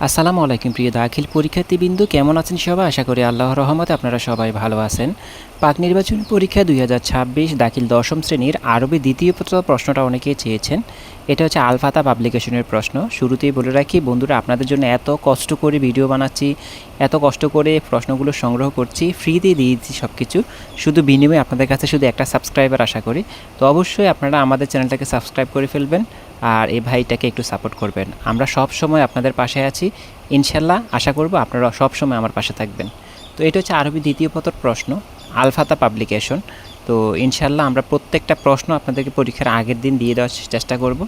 আসসালামু আলাইকুম প্রিয় দাখিল পরীক্ষার্থীবৃন্দ, কেমন আছেন সবাই? আশা করি আল্লাহর রহমতে আপনারা সবাই ভালো আছেন। পাক নির্বাচনী পরীক্ষা 2026 দাখিল দশম শ্রেণীর আরবি দ্বিতীয় পত্র প্রশ্নটা অনেকেই চেয়েছেন। এটা হচ্ছে আল ফাতা পাবলিকেশনের প্রশ্ন। শুরুতেই বলে রাখি বন্ধুরা, আপনাদের জন্য এত কষ্ট করে ভিডিও বানাচ্ছি, এত কষ্ট করে প্রশ্নগুলো সংগ্রহ করছি, ফ্রিতেই দিয়েছি সব কিছু, শুধু বিনিময়ে আপনাদের কাছে শুধু একটা সাবস্ক্রাইবার আশা করি। তো অবশ্যই আপনারা আমাদের চ্যানেলটাকে সাবস্ক্রাইব করে ফেলবেন আর এই ভাইটাকে একটু সাপোর্ট করবেন। আমরা সব সময় আপনাদের পাশে আছি, ইনশাল্লাহ। আশা করব আপনারা সব সময় আমার পাশে থাকবেন। তো এটা হচ্ছে আরবি দ্বিতীয় পত্র প্রশ্ন, আল ফাতা পাবলিকেশন। তো ইনশাল্লাহ আমরা প্রত্যেকটা প্রশ্ন আপনাদেরকে পরীক্ষার আগের দিন দিয়ে দেওয়ার চেষ্টা করব।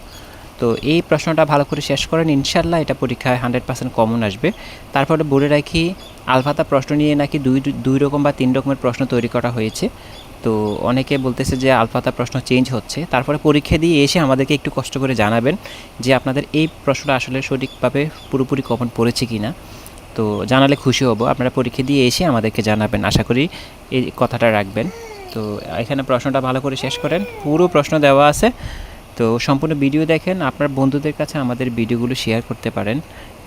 তো এই প্রশ্নটা ভালো করে শেষ করেন, ইনশাল্লাহ এটা পরীক্ষায় 100% কমন আসবে। তারপরে বলে রাখি, আল ফাতা প্রশ্ন নিয়ে নাকি দুই রকম বা তিন রকমের প্রশ্ন তৈরি করা হয়েছে। তো অনেকে বলতেছে যে আল ফাতা প্রশ্ন চেঞ্জ হচ্ছে। তারপরে পরীক্ষা দিয়ে এসে আমাদেরকে একটু কষ্ট করে জানাবেন যে আপনাদের এই প্রশ্নটা আসলে সঠিকভাবে পুরোপুরি কমন পড়েছে কি না। তো জানালে খুশি হব। আপনারা পরীক্ষা দিয়ে এসে আমাদেরকে জানাবেন, আশা করি এই কথাটা রাখবেন। তো এখানে প্রশ্নটা ভালো করে শেষ করেন, পুরো প্রশ্ন দেওয়া আছে। তো সম্পূর্ণ ভিডিও দেখেন, আপনার বন্ধুদের কাছে আমাদের ভিডিওগুলো শেয়ার করতে পারেন,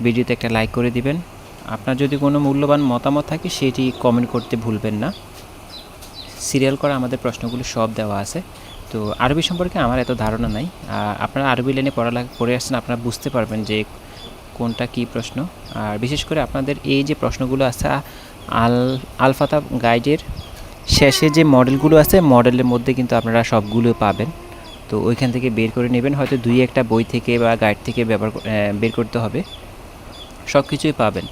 ভিডিওতে একটা লাইক করে দিবেন। আপনার যদি কোনো মূল্যবান মতামত থাকে সেটি কমেন্ট করতে ভুলবেন না। সিরিয়াল করা আমাদের প্রশ্নগুলো সব দেওয়া আছে। তো আরবি সম্পর্কে আমার এত ধারণা নাই, আপনারা আরবি লাইনে পড়ালেখা করে আসছেন, আপনারা বুঝতে পারবেন যে কোনটা কী প্রশ্ন। আর বিশেষ করে আপনাদের এই যে প্রশ্নগুলো আছে আল ফাতা গাইডের শেষে যে মডেলগুলো আছে, মডেলের মধ্যে কিন্তু আপনারা সবগুলো পাবেন। তো ওইখান থেকে বের করে নেবেন, হয়তো দুই একটা বই থেকে বা গাইড থেকে বের করতে হবে, সব কিছুই পাবেন।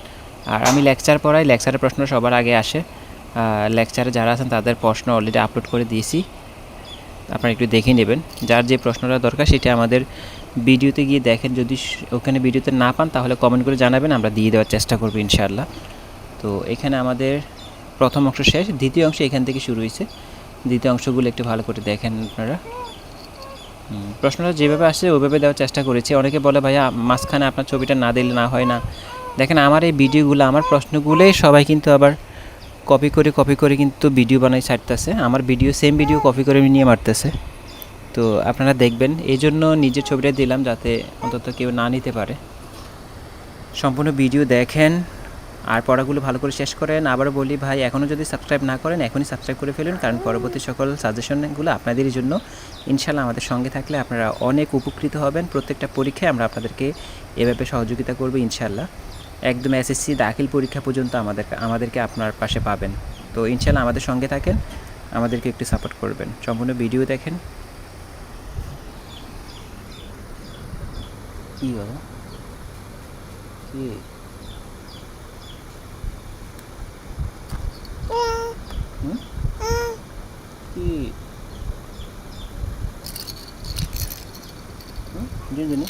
আর আমি লেকচার পড়াই, লেকচারের প্রশ্ন সবার আগে আসে। লেকচারে যারা আছেন তাদের প্রশ্ন অলরেডি আপলোড করে দিয়েছি, আপনারা একটু দেখে নেবেন। যার যে প্রশ্নটা দরকার সেটা আমাদের ভিডিওতে গিয়ে দেখেন, যদি ওখানে ভিডিওতে না পান তাহলে কমেন্ট করে জানাবেন, আমরা দিয়ে দেওয়ার চেষ্টা করব ইনশাআল্লাহ। তো এখানে আমাদের প্রথম অংশ শেষ, দ্বিতীয় অংশ এখান থেকে শুরু হয়েছে। দ্বিতীয় অংশগুলো একটু ভালো করে দেখেন আপনারা। প্রশ্নটা যেভাবে আসছে ওইভাবে দেওয়ার চেষ্টা করেছি। অনেকে বলে ভাইয়া মাঝখানে আপনার ছবিটা না দিলে না হয় না। দেখেন আমার এই ভিডিওগুলো, আমার প্রশ্নগুলোই সবাই কিন্তু আবার কপি করে কিন্তু ভিডিও বানাই ছাড়তেছে। আমার ভিডিও সেম ভিডিও কপি করে নিয়ে মারতেছে। তো আপনারা দেখবেন, এই জন্য নিজের ছবিটা দিলাম যাতে অন্তত কেউ না নিতে পারে। সম্পূর্ণ ভিডিও দেখেন আর পড়াগুলো ভালো করে শেষ করেন। আবারও বলি ভাই, এখনও যদি সাবস্ক্রাইব না করেন এখনই সাবস্ক্রাইব করে ফেলুন, কারণ পরবর্তী সকল সাজেশনগুলো আপনাদেরই জন্য। ইনশাআল্লাহ আমাদের সঙ্গে থাকলে আপনারা অনেক উপকৃত হবেন। প্রত্যেকটা পরীক্ষায় আমরা আপনাদেরকে এভাবে সহযোগিতা করব ইনশাআল্লাহ। একদম এসএসসি দাখিল পরীক্ষা পর্যন্ত আমাদেরকে আপনার পাশে পাবেন। তো ইনশাআল্লাহ আমাদের সঙ্গে থাকেন, আমাদেরকে একটু সাপোর্ট করবেন। সম্পূর্ণ ভিডিও দেখেন। কি বাবা, কি কি জানি